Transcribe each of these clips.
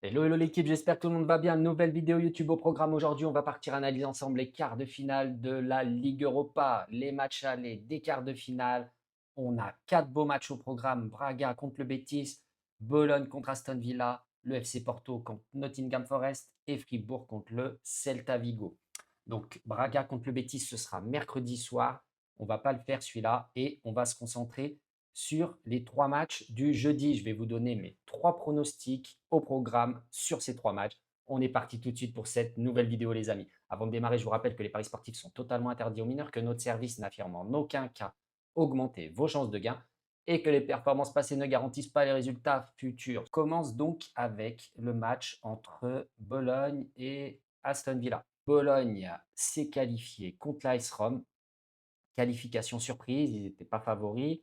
Hello, hello l'équipe, j'espère que tout le monde va bien. Nouvelle vidéo YouTube au programme aujourd'hui. On va partir analyser ensemble les quarts de finale de la Ligue Europa, les matchs allés des quarts de finale. On a 4 beaux matchs au programme. Braga contre le Betis, Bologne contre Aston Villa, le FC Porto contre Nottingham Forest et Fribourg contre le Celta Vigo. Donc Braga contre le Betis, ce sera mercredi soir. On ne va pas le faire celui-là et on va se concentrer sur les 3 matchs du jeudi. Je vais vous donner mes 3 pronostics au programme sur ces 3 matchs. On est parti tout de suite pour cette nouvelle vidéo, les amis. Avant de démarrer, je vous rappelle que les paris sportifs sont totalement interdits aux mineurs, que notre service n'affirme en aucun cas augmenter vos chances de gain et que les performances passées ne garantissent pas les résultats futurs. Commence donc avec le match entre Bologne et Aston Villa. Bologne s'est qualifié contre l'AS Rome. Qualification surprise, ils n'étaient pas favoris.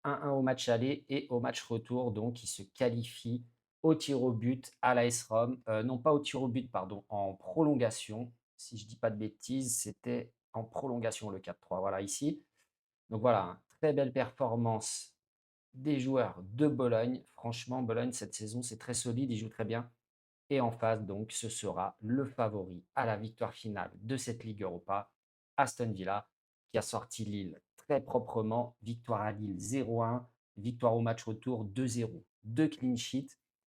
1-1 au match aller et au match retour. Donc, ils se qualifient au tir au but à l'AS Rome. Non, pas au tir au but, pardon, en prolongation. Si je ne dis pas de bêtises, c'était en prolongation le 4-3. Voilà, ici. Donc voilà, très belle performance des joueurs de Bologne. Franchement, Bologne, cette saison, c'est très solide. Ils jouent très bien. Et en face, donc, ce sera le favori à la victoire finale de cette Ligue Europa, Aston Villa, qui a sorti Lille très proprement. Victoire à Lille 0-1, victoire au match retour 2-0. 2 clean sheets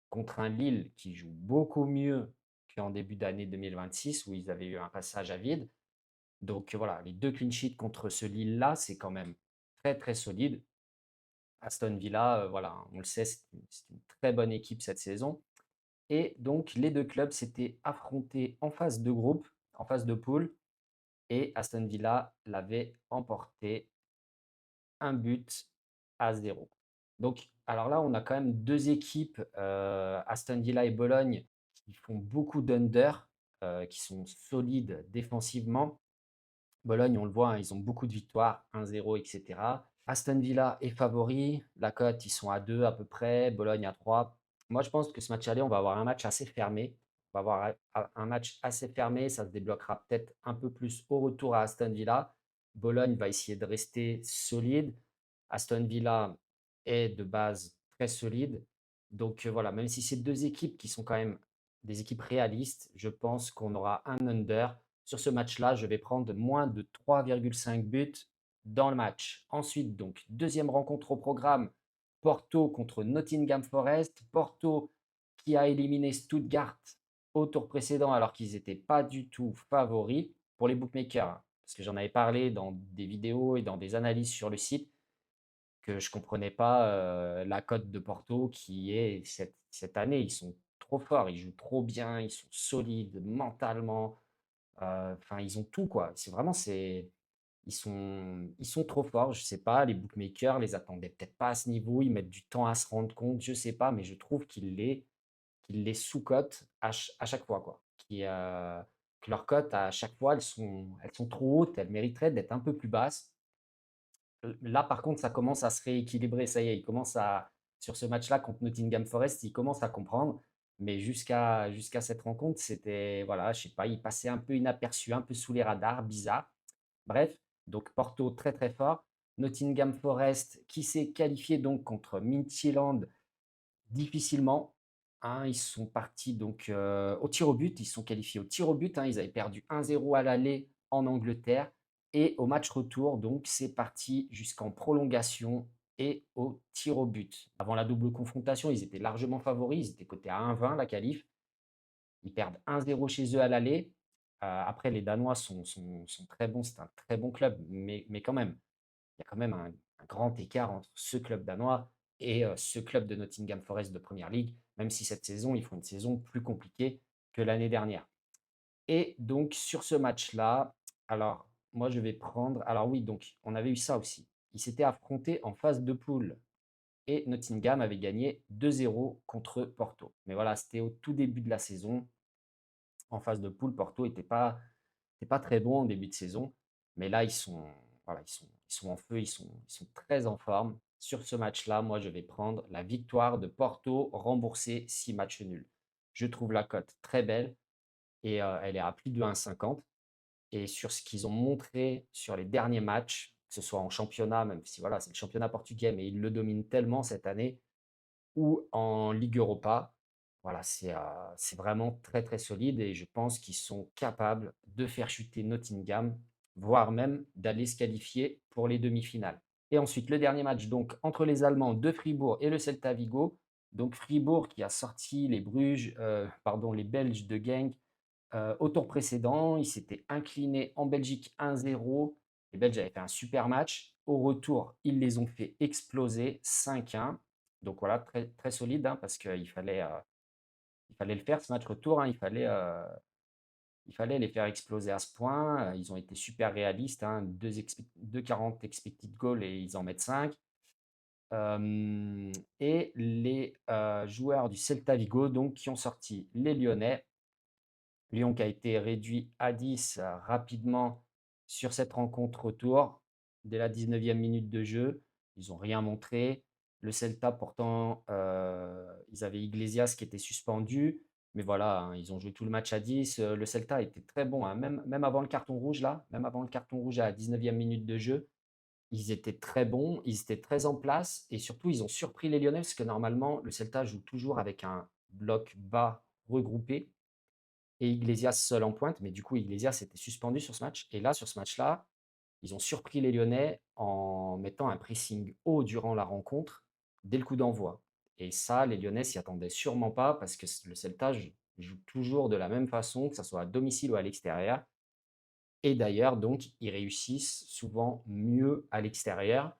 contre un Lille qui joue beaucoup mieux qu'en début d'année 2026 où ils avaient eu un passage à vide. Donc voilà, les 2 clean sheets contre ce Lille-là, c'est quand même très très solide. Aston Villa, voilà, on le sait, c'est une très bonne équipe cette saison. Et donc, les 2 clubs s'étaient affrontés en phase de groupe, en phase de poule, et Aston Villa l'avait emporté 1-0. Donc, alors là, on a quand même 2 équipes, Aston Villa et Bologne, qui font beaucoup d'under, qui sont solides défensivement. Bologne, on le voit, hein, ils ont beaucoup de victoires, 1-0, etc. Aston Villa est favori. La cote, ils sont à 2 à peu près. Bologne à 3. Moi, je pense que ce match aller, on va avoir un match assez fermé. On va avoir un match assez fermé. Ça se débloquera peut-être un peu plus au retour à Aston Villa. Bologne va essayer de rester solide. Aston Villa est de base très solide. Donc voilà, même si c'est 2 équipes qui sont quand même des équipes réalistes, je pense qu'on aura un under. Sur ce match-là, je vais prendre moins de 3,5 buts dans le match. Ensuite, donc, deuxième rencontre au programme, Porto contre Nottingham Forest. Porto qui a éliminé Stuttgart au tour précédent alors qu'ils n'étaient pas du tout favoris pour les bookmakers, hein, parce que j'en avais parlé dans des vidéos et dans des analyses sur le site que je ne comprenais pas la cote de Porto qui est cette année. Ils sont trop forts, ils jouent trop bien, ils sont solides mentalement. Enfin, ils ont tout, quoi. C'est vraiment, ils sont trop forts. Je sais pas, les bookmakers les attendaient peut-être pas à ce niveau. Ils mettent du temps à se rendre compte. Je sais pas, mais je trouve qu'ils les sous-cotent à chaque fois, quoi. Que leurs cotes, à chaque fois, elles sont trop hautes. Elles mériteraient d'être un peu plus basses. Là, par contre, ça commence à se rééquilibrer. Ça y est, sur ce match-là contre Nottingham Forest, ils commencent à comprendre. Mais jusqu'à cette rencontre, c'était, voilà, je sais pas, il passait un peu inaperçu, un peu sous les radars, bizarre. Bref, donc Porto très très fort. Nottingham Forest qui s'est qualifié donc contre Midtjylland difficilement, hein. Ils sont partis donc au tir au but. Ils sont qualifiés au tir au but, hein. Ils avaient perdu 1-0 à l'aller en Angleterre. Et au match retour, donc c'est parti jusqu'en prolongation et au tir au but. Avant la double confrontation, ils étaient largement favoris. Ils étaient cotés à 1,20 la qualif. Ils perdent 1-0 chez eux à l'aller. Après, les Danois sont très bons. C'est un très bon club. Mais quand même, il y a quand même un grand écart entre ce club danois et ce club de Nottingham Forest de Première League, même si cette saison, ils font une saison plus compliquée que l'année dernière. Et donc, sur ce match-là, alors, moi, je vais prendre. Alors, oui, donc, on avait eu ça aussi. Ils s'étaient affrontés en phase de poule et Nottingham avait gagné 2-0 contre Porto. Mais voilà, c'était au tout début de la saison. En phase de poule, Porto n'était pas très bon en début de saison. Mais là, voilà, ils sont en feu, ils sont très en forme. Sur ce match-là, moi, je vais prendre la victoire de Porto, remboursée 6 matchs nuls. Je trouve la cote très belle et elle est à plus de 1,50. Et sur ce qu'ils ont montré sur les derniers matchs, que ce soit en championnat, même si voilà, c'est le championnat portugais, mais ils le dominent tellement cette année, ou en Ligue Europa. Voilà, c'est vraiment très, très solide et je pense qu'ils sont capables de faire chuter Nottingham, voire même d'aller se qualifier pour les demi-finales. Et ensuite, le dernier match donc entre les Allemands de Fribourg et le Celta Vigo. Donc Fribourg qui a sorti les Belges de Genk au tour précédent. Ils s'étaient inclinés en Belgique 1-0. Les Belges avaient fait un super match. Au retour, ils les ont fait exploser 5-1. Donc voilà, très, très solide hein, parce qu'il fallait le faire ce match retour, hein. Il fallait les faire exploser à ce point. Ils ont été super réalistes, hein. 2,40 expected goal et ils en mettent 5. Et les joueurs du Celta Vigo, donc, qui ont sorti les Lyonnais. Lyon qui a été réduit à 10 rapidement sur cette rencontre retour, dès la 19e minute de jeu. Ils n'ont rien montré. Le Celta, pourtant, ils avaient Iglesias qui était suspendu. Mais voilà, hein, ils ont joué tout le match à 10. Le Celta était très bon, hein, même avant le carton rouge, là, même avant le carton rouge à la 19e minute de jeu. Ils étaient très bons, ils étaient très en place et surtout, ils ont surpris les Lyonnais parce que normalement, le Celta joue toujours avec un bloc bas regroupé et Iglesias seul en pointe, mais du coup, Iglesias était suspendu sur ce match. Et là, sur ce match-là, ils ont surpris les Lyonnais en mettant un pressing haut durant la rencontre, dès le coup d'envoi. Et ça, les Lyonnais s'y attendaient sûrement pas parce que le Celta joue toujours de la même façon, que ce soit à domicile ou à l'extérieur. Et d'ailleurs, donc, ils réussissent souvent mieux à l'extérieur,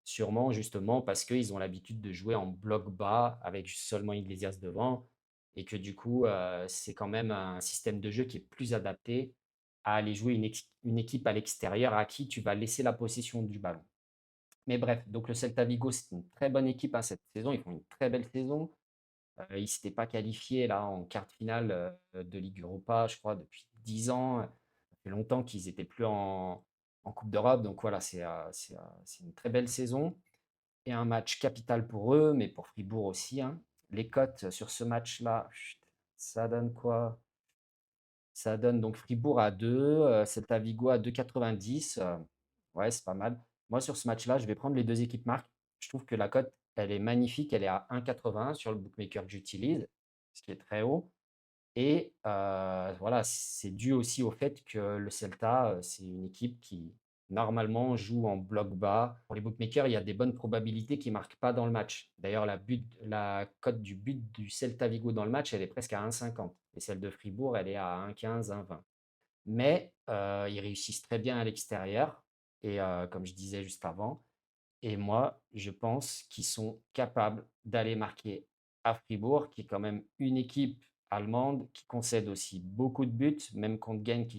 sûrement justement parce qu'ils ont l'habitude de jouer en bloc bas avec seulement Iglesias devant et que du coup, c'est quand même un système de jeu qui est plus adapté à aller jouer une équipe à l'extérieur à qui tu vas laisser la possession du ballon. Mais bref, donc le Celta Vigo, c'est une très bonne équipe hein, cette saison. Ils font une très belle saison. Ils ne s'étaient pas qualifiés là en quart de finale de Ligue Europa, je crois, depuis 10 ans. Ça fait longtemps qu'ils n'étaient plus en Coupe d'Europe. Donc voilà, c'est une très belle saison et un match capital pour eux, mais pour Fribourg aussi, hein. Les cotes sur ce match-là, ça donne quoi? Ça donne donc Fribourg à 2, Celta Vigo à 2,90. Ouais, c'est pas mal. Moi, sur ce match-là, je vais prendre les deux équipes marques. Je trouve que la cote, elle est magnifique. Elle est à 1,81 sur le bookmaker que j'utilise, ce qui est très haut. Et voilà, c'est dû aussi au fait que le Celta, c'est une équipe qui, normalement, joue en bloc bas. Pour les bookmakers, il y a des bonnes probabilités qu'ils ne marquent pas dans le match. D'ailleurs, la cote du but du Celta Vigo dans le match, elle est presque à 1,50 et celle de Fribourg, elle est à 1,15, 1,20. Mais ils réussissent très bien à l'extérieur et comme je disais juste avant, et moi, je pense qu'ils sont capables d'aller marquer à Fribourg, qui est quand même une équipe allemande qui concède aussi beaucoup de buts, même contre Genk,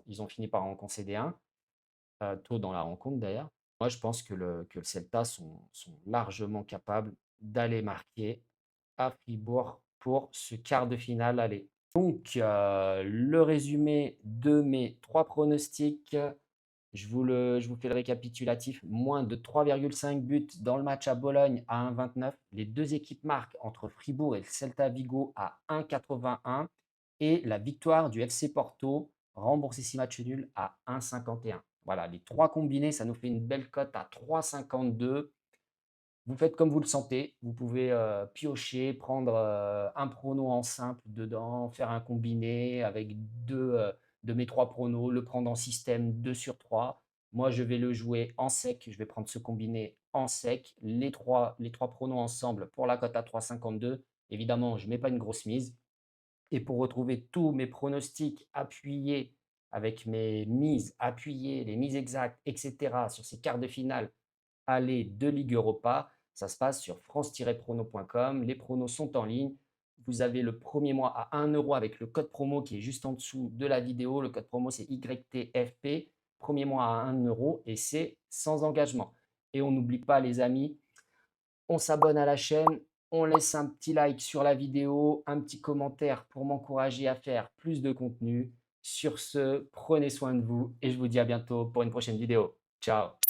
ils ont fini par en concéder un, tôt dans la rencontre d'ailleurs. Moi, je pense que le Celta sont largement capables d'aller marquer à Fribourg pour ce quart de finale aller. Donc, le résumé de mes trois pronostics. Je vous fais le récapitulatif. Moins de 3,5 buts dans le match à Bologne à 1,29. Les deux équipes marquent entre Fribourg et le Celta Vigo à 1,81. Et la victoire du FC Porto, remboursé 6 matchs nuls à 1,51. Voilà, les trois combinés, ça nous fait une belle cote à 3,52. Vous faites comme vous le sentez. Vous pouvez piocher, prendre un prono en simple dedans, faire un combiné avec deux de mes trois pronos, le prendre en système 2 sur 3. Moi, je vais le jouer en sec. Je vais prendre ce combiné en sec. Les trois pronos ensemble pour la cote à 3,52. Évidemment, je ne mets pas une grosse mise. Et pour retrouver tous mes pronostics appuyés avec mes mises appuyées, les mises exactes, etc. sur ces quarts de finale aller de Ligue Europa. Ça se passe sur france-prono.com. Les pronos sont en ligne. Vous avez le premier mois à 1 euro avec le code promo qui est juste en dessous de la vidéo. Le code promo, c'est YTFP. Premier mois à 1 euro et c'est sans engagement. Et on n'oublie pas, les amis, on s'abonne à la chaîne, on laisse un petit like sur la vidéo, un petit commentaire pour m'encourager à faire plus de contenu. Sur ce, prenez soin de vous et je vous dis à bientôt pour une prochaine vidéo. Ciao!